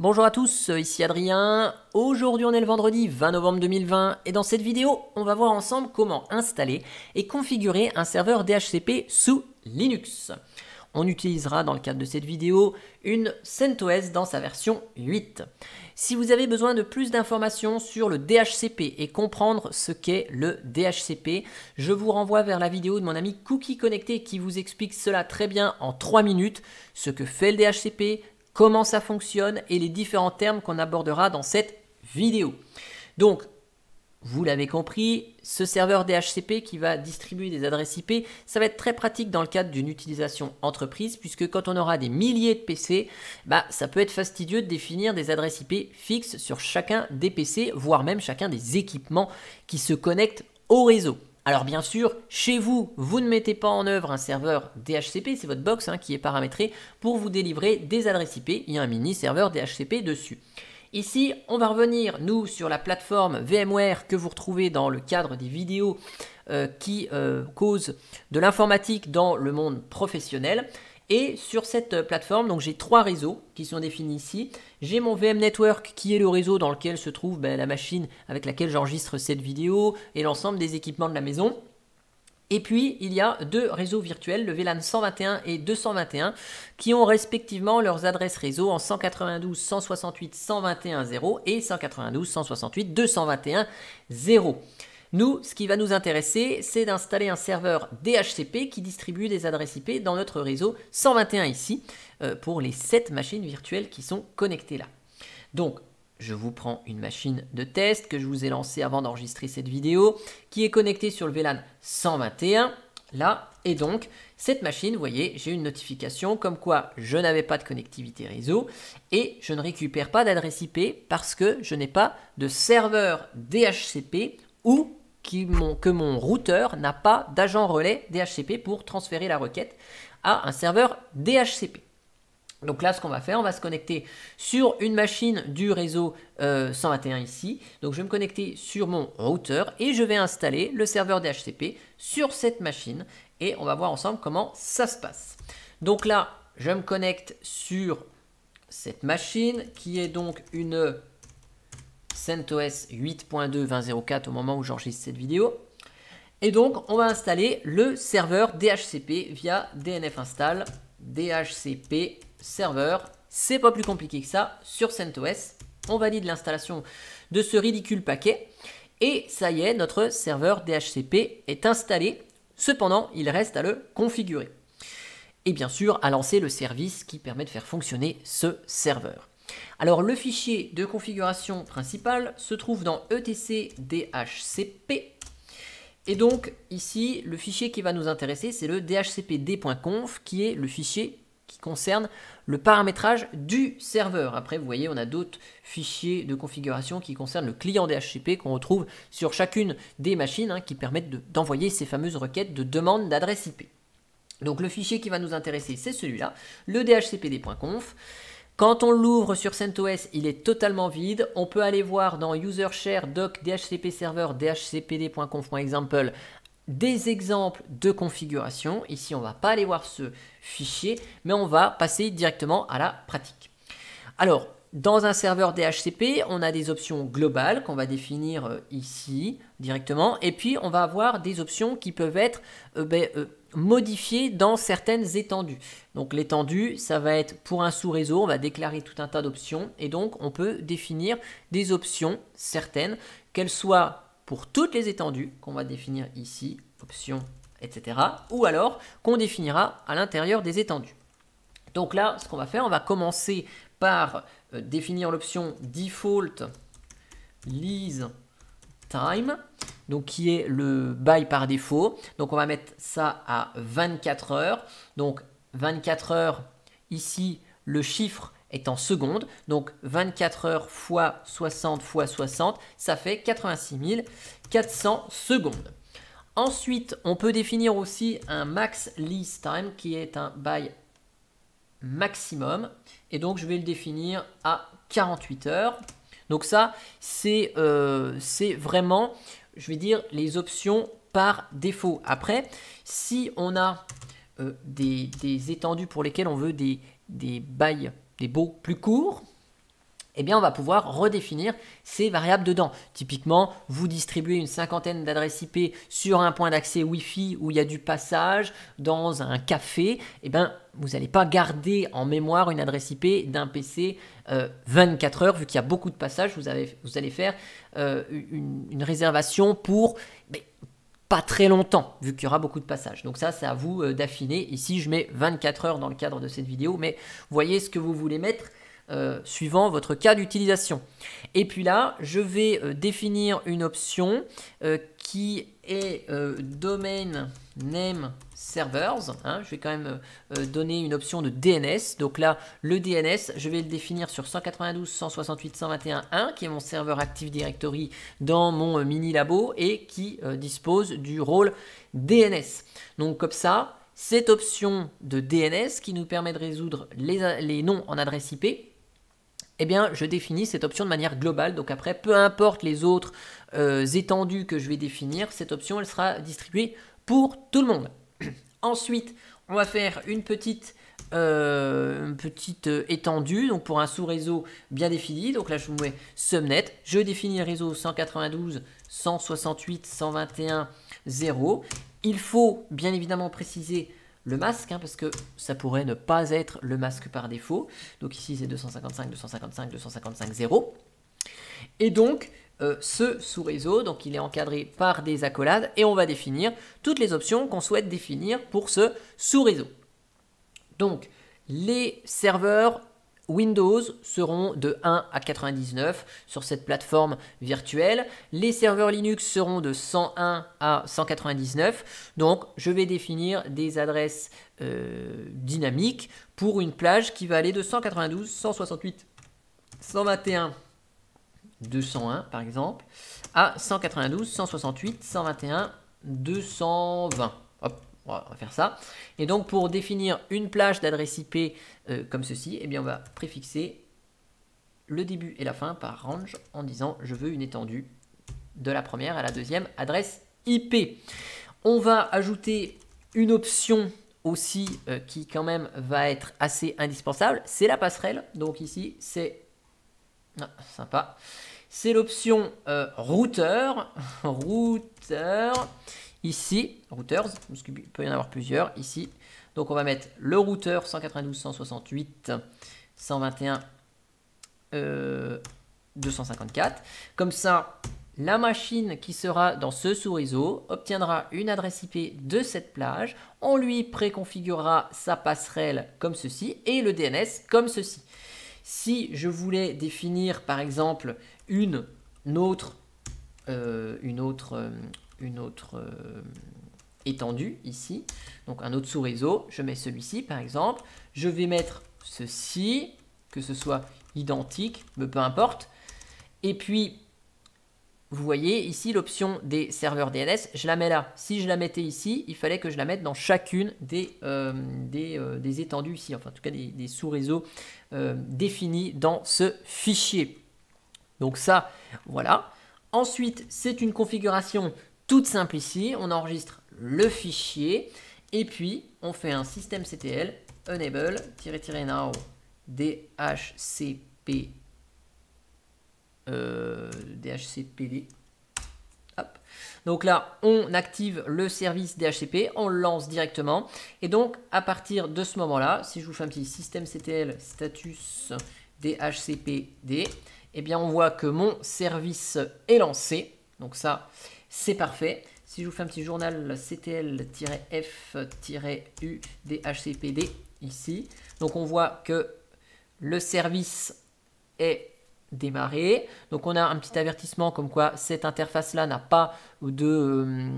Bonjour à tous, ici Adrien. Aujourd'hui on est le vendredi 20 novembre 2020 et dans cette vidéo on va voir ensemble comment installer et configurer un serveur DHCP sous Linux. On utilisera dans le cadre de cette vidéo une CentOS dans sa version 8. Si vous avez besoin de plus d'informations sur le DHCP et comprendre ce qu'est le DHCP, je vous renvoie vers la vidéo de mon ami Cookie Connecté qui vous explique cela très bien en 3 minutes, ce que fait le DHCP, comment ça fonctionne et les différents termes qu'on abordera dans cette vidéo. Donc, vous l'avez compris, ce serveur DHCP qui va distribuer des adresses IP, ça va être très pratique dans le cadre d'une utilisation entreprise puisque quand on aura des milliers de PC, ça peut être fastidieux de définir des adresses IP fixes sur chacun des PC, voire même chacun des équipements qui se connectent au réseau. Alors bien sûr, chez vous, vous ne mettez pas en œuvre un serveur DHCP, c'est votre box qui est paramétré pour vous délivrer des adresses IP. Il y a un mini serveur DHCP dessus. Ici, on va revenir, nous, sur la plateforme VMware que vous retrouvez dans le cadre des vidéos qui causent de l'informatique dans le monde professionnel. Et sur cette plateforme, donc j'ai 3 réseaux qui sont définis ici. J'ai mon VM Network qui est le réseau dans lequel se trouve la machine avec laquelle j'enregistre cette vidéo et l'ensemble des équipements de la maison. Et puis, il y a 2 réseaux virtuels, le VLAN 121 et 221, qui ont respectivement leurs adresses réseau en 192.168.121.0 et 192.168.221.0. Nous, ce qui va nous intéresser, c'est d'installer un serveur DHCP qui distribue des adresses IP dans notre réseau 121 ici, pour les 7 machines virtuelles qui sont connectées là. Donc, je vous prends une machine de test que je vous ai lancée avant d'enregistrer cette vidéo, qui est connectée sur le VLAN 121, là, et donc, cette machine, vous voyez, j'ai une notification comme quoi je n'avais pas de connectivité réseau, et je ne récupère pas d'adresse IP parce que je n'ai pas de serveur DHCP ou que mon routeur n'a pas d'agent relais DHCP pour transférer la requête à un serveur DHCP. Donc là, ce qu'on va faire, on va se connecter sur une machine du réseau 121 ici. Donc je vais me connecter sur mon routeur et je vais installer le serveur DHCP sur cette machine et on va voir ensemble comment ça se passe. Donc là, je me connecte sur cette machine qui est donc une CentOS 8.2.20.04 au moment où j'enregistre cette vidéo. Et donc, on va installer le serveur DHCP via DNF install DHCP serveur. C'est pas plus compliqué que ça sur CentOS. On valide l'installation de ce ridicule paquet. Et ça y est, notre serveur DHCP est installé. Cependant, il reste à le configurer. Et bien sûr, à lancer le service qui permet de faire fonctionner ce serveur. Alors le fichier de configuration principal se trouve dans etc DHCP et donc ici le fichier qui va nous intéresser c'est le dhcpd.conf qui est le fichier qui concerne le paramétrage du serveur. Après vous voyez on a d'autres fichiers de configuration qui concernent le client DHCP qu'on retrouve sur chacune des machines qui permettent d'envoyer ces fameuses requêtes de demande d'adresse IP. Donc le fichier qui va nous intéresser c'est celui-là, le dhcpd.conf. Quand on l'ouvre sur CentOS, il est totalement vide. On peut aller voir dans user share doc dhcp server dhcpd.conf.example des exemples de configuration. Ici, on ne va pas aller voir ce fichier, mais on va passer directement à la pratique. Alors, dans un serveur DHCP, on a des options globales qu'on va définir ici directement. Et puis, on va avoir des options qui peuvent être modifiées dans certaines étendues. Donc, l'étendue, ça va être pour un sous-réseau. On va déclarer tout un tas d'options. Et donc, on peut définir des options certaines, qu'elles soient pour toutes les étendues, qu'on va définir ici, options, etc. Ou alors, qu'on définira à l'intérieur des étendues. Donc là, ce qu'on va faire, on va commencer par définir l'option default lease time, donc qui est le bail par défaut. Donc on va mettre ça à 24 heures. Donc 24 heures, ici, le chiffre est en secondes. Donc 24 heures fois 60 fois 60, ça fait 86 400 secondes. Ensuite, on peut définir aussi un max lease time qui est un bail maximum et donc je vais le définir à 48 heures. Donc ça c'est vraiment, je vais dire, les options par défaut. Après, si on a des étendues pour lesquelles on veut des bails, des baux plus courts, eh bien on va pouvoir redéfinir ces variables dedans. Typiquement, vous distribuez une cinquantaine d'adresses IP sur un point d'accès Wi-Fi où il y a du passage dans un café, eh bien vous n'allez pas garder en mémoire une adresse IP d'un PC 24 heures, vu qu'il y a beaucoup de passages, vous allez faire une réservation pour pas très longtemps, vu qu'il y aura beaucoup de passages. Donc ça, c'est à vous d'affiner. Ici, je mets 24 heures dans le cadre de cette vidéo, mais voyez ce que vous voulez mettre suivant votre cas d'utilisation. Et puis là, je vais définir une option qui est domain name servers. Je vais quand même donner une option de DNS. Donc là, le DNS, je vais le définir sur 192.168.121.1, qui est mon serveur Active Directory dans mon mini labo et qui dispose du rôle DNS. Donc comme ça, cette option de DNS qui nous permet de résoudre les noms en adresse IP, eh bien, je définis cette option de manière globale. Donc après, peu importe les autres étendues que je vais définir, cette option, elle sera distribuée pour tout le monde. Ensuite, on va faire une petite étendue, donc pour un sous-réseau bien défini. Donc là, je vous mets subnet. Je définis le réseau 192.168.121.0. Il faut bien évidemment préciser le masque, parce que ça pourrait ne pas être le masque par défaut. Donc ici, c'est 255.255.255.0. Et donc, ce sous-réseau, donc il est encadré par des accolades et on va définir toutes les options qu'on souhaite définir pour ce sous-réseau. Donc, les serveurs Windows seront de 1 à 99 sur cette plateforme virtuelle. Les serveurs Linux seront de 101 à 199. Donc, je vais définir des adresses dynamiques pour une plage qui va aller de 192, 168, 121, 201 par exemple, à 192, 168, 121, 220. Hop. On va faire ça. Et donc, pour définir une plage d'adresse IP comme ceci, eh bien, on va préfixer le début et la fin par range en disant je veux une étendue de la première à la deuxième adresse IP. On va ajouter une option aussi qui quand même va être assez indispensable, c'est la passerelle. Donc ici, c'est sympa. C'est l'option routeur. Ici, routers, parce qu'il peut y en avoir plusieurs, ici. Donc on va mettre le routeur 192.168.121.254. Comme ça, la machine qui sera dans ce sous-réseau obtiendra une adresse IP de cette plage. On lui préconfigurera sa passerelle comme ceci et le DNS comme ceci. Si je voulais définir par exemple une autre étendue ici, donc un autre sous-réseau, je mets celui-ci par exemple, je vais mettre ceci, que ce soit identique, mais peu importe, et puis vous voyez ici l'option des serveurs DNS, je la mets là. Si je la mettais ici, il fallait que je la mette dans chacune des étendues ici, enfin en tout cas des sous-réseaux définis dans ce fichier. Donc ça, voilà. Ensuite, c'est une configuration toute simple ici. On enregistre le fichier et puis on fait un systemctl enable --now DHCPD. Hop. Donc là, on active le service DHCP, on le lance directement. Et donc, à partir de ce moment-là, si je vous fais un petit systemctl status DHCPD, eh bien, on voit que mon service est lancé. Donc ça, c'est parfait. Si je vous fais un petit journal ctl-f-u DHCPD ici, donc on voit que le service est démarré. Donc on a un petit avertissement comme quoi cette interface-là n'a pas de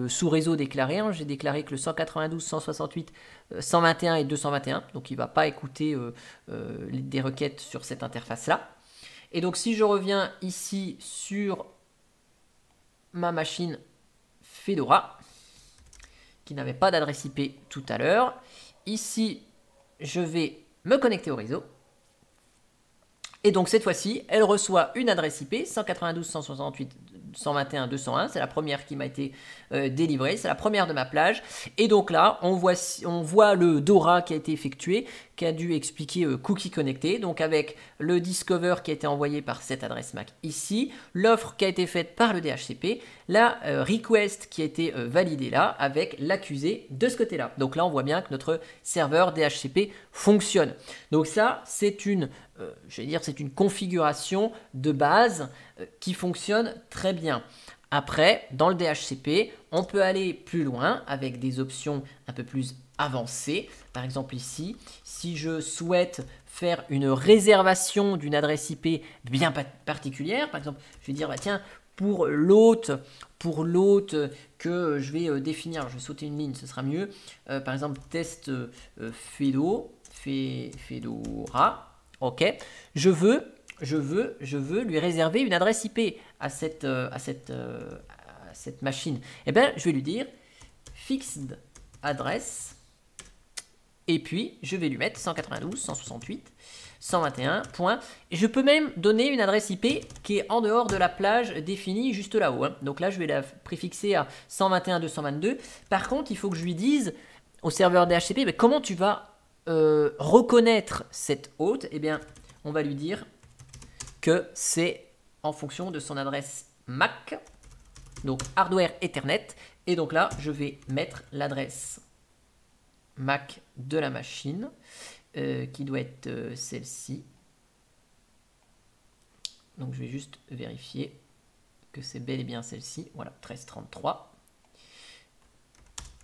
sous-réseau déclaré. J'ai déclaré que le 192, 168, 121 et 221. Donc il ne va pas écouter des requêtes sur cette interface-là. Et donc si je reviens ici sur ma machine Fedora, qui n'avait pas d'adresse IP tout à l'heure, ici je vais me connecter au réseau. Et donc cette fois-ci, elle reçoit une adresse IP 192.168.121.201. C'est la première qui m'a été délivrée, c'est la première de ma plage. Et donc là, on voit le DORA qui a été effectué, qui a dû expliquer cookie connecté, donc avec le discover qui a été envoyé par cette adresse MAC ici, l'offre qui a été faite par le DHCP, la request qui a été validée là, avec l'accusé de ce côté-là. Donc là, on voit bien que notre serveur DHCP fonctionne. Donc ça, c'est une configuration de base qui fonctionne très bien. Après, dans le DHCP, on peut aller plus loin avec des options un peu plus avancées. Par exemple ici, si je souhaite faire une réservation d'une adresse IP bien particulière, par exemple, je vais dire, bah, tiens, pour l'hôte que je vais définir, je vais sauter une ligne, ce sera mieux. Par exemple, test Fedora, ok, je veux lui réserver une adresse IP à cette machine. Eh bien, je vais lui dire fixed address et puis je vais lui mettre 192.168.121. Et je peux même donner une adresse IP qui est en dehors de la plage définie juste là-haut. Hein. Donc là, je vais la préfixer à 121.222. Par contre, il faut que je lui dise au serveur DHCP, mais comment tu vas reconnaître cette hôte? Eh bien, on va lui dire que c'est en fonction de son adresse MAC, donc hardware Ethernet, et donc là je vais mettre l'adresse MAC de la machine qui doit être celle-ci. Donc je vais juste vérifier que c'est bel et bien celle-ci, voilà, 1333.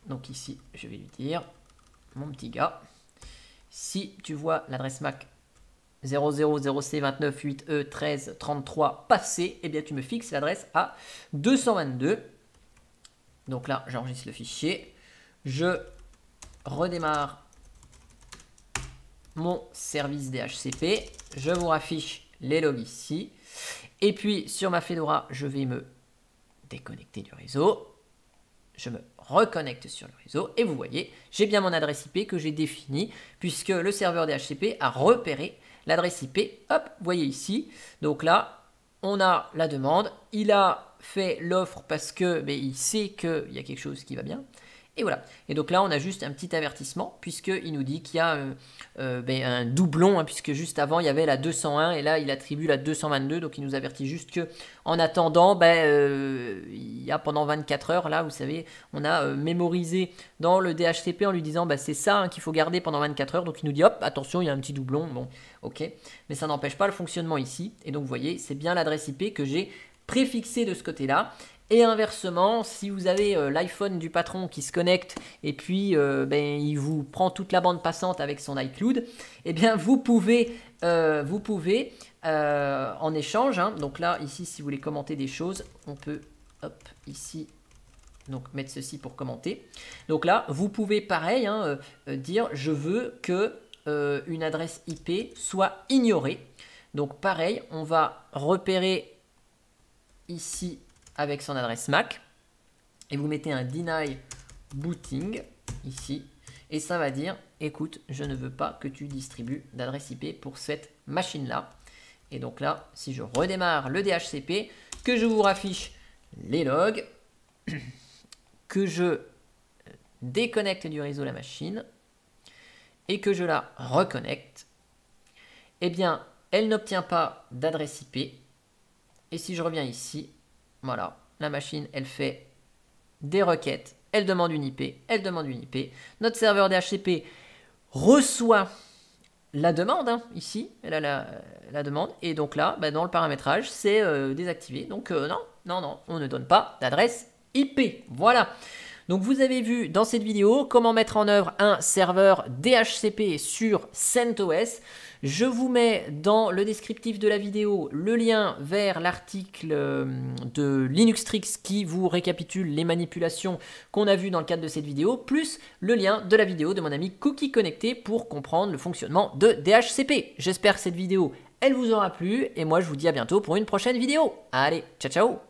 Donc ici je vais lui dire, mon petit gars, si tu vois l'adresse MAC 000C298E1333 passé, eh bien tu me fixes l'adresse à 222. Donc là, j'enregistre le fichier. Je redémarre mon service DHCP. Je vous raffiche les logs ici. Et puis sur ma Fedora, je vais me déconnecter du réseau. Je me reconnecte sur le réseau et vous voyez, j'ai bien mon adresse IP que j'ai définie puisque le serveur DHCP a repéré l'adresse IP, hop, vous voyez ici. Donc là, on a la demande. Il a fait l'offre parce que il sait qu'il y a quelque chose qui va bien. Et voilà. Et donc là, on a juste un petit avertissement puisqu'il nous dit qu'il y a un doublon, hein, puisque juste avant, il y avait la 201 et là, il attribue la 222. Donc, il nous avertit juste que en attendant, il y a pendant 24 heures, là, vous savez, on a mémorisé dans le DHCP en lui disant c'est ça hein, qu'il faut garder pendant 24 heures. Donc, il nous dit, hop, attention, il y a un petit doublon. Bon, ok. Mais ça n'empêche pas le fonctionnement ici. Et donc, vous voyez, c'est bien l'adresse IP que j'ai préfixée de ce côté-là. Et inversement, si vous avez l'iPhone du patron qui se connecte et puis il vous prend toute la bande passante avec son iCloud, eh bien vous pouvez en échange, hein, donc là ici si vous voulez commenter des choses, on peut hop ici donc mettre ceci pour commenter. Donc là vous pouvez pareil dire je veux que une adresse IP soit ignorée. Donc pareil, on va repérer ici avec son adresse MAC et vous mettez un deny booting ici et ça va dire écoute, je ne veux pas que tu distribues d'adresse IP pour cette machine là. Et donc là, si je redémarre le DHCP, que je vous raffiche les logs, que je déconnecte du réseau la machine et que je la reconnecte, eh bien elle n'obtient pas d'adresse IP. Et si je reviens ici, voilà, la machine, elle fait des requêtes, elle demande une IP, elle demande une IP. Notre serveur DHCP reçoit la demande, hein, ici, elle a la demande. Et donc là, dans le paramétrage, c'est désactivé. Donc non, on ne donne pas d'adresse IP. Voilà. Donc vous avez vu dans cette vidéo comment mettre en œuvre un serveur DHCP sur CentOS. Je vous mets dans le descriptif de la vidéo le lien vers l'article de Linuxtrix qui vous récapitule les manipulations qu'on a vues dans le cadre de cette vidéo, plus le lien de la vidéo de mon ami Cookie Connecté pour comprendre le fonctionnement de DHCP. J'espère que cette vidéo, elle vous aura plu et moi je vous dis à bientôt pour une prochaine vidéo. Allez, ciao ciao!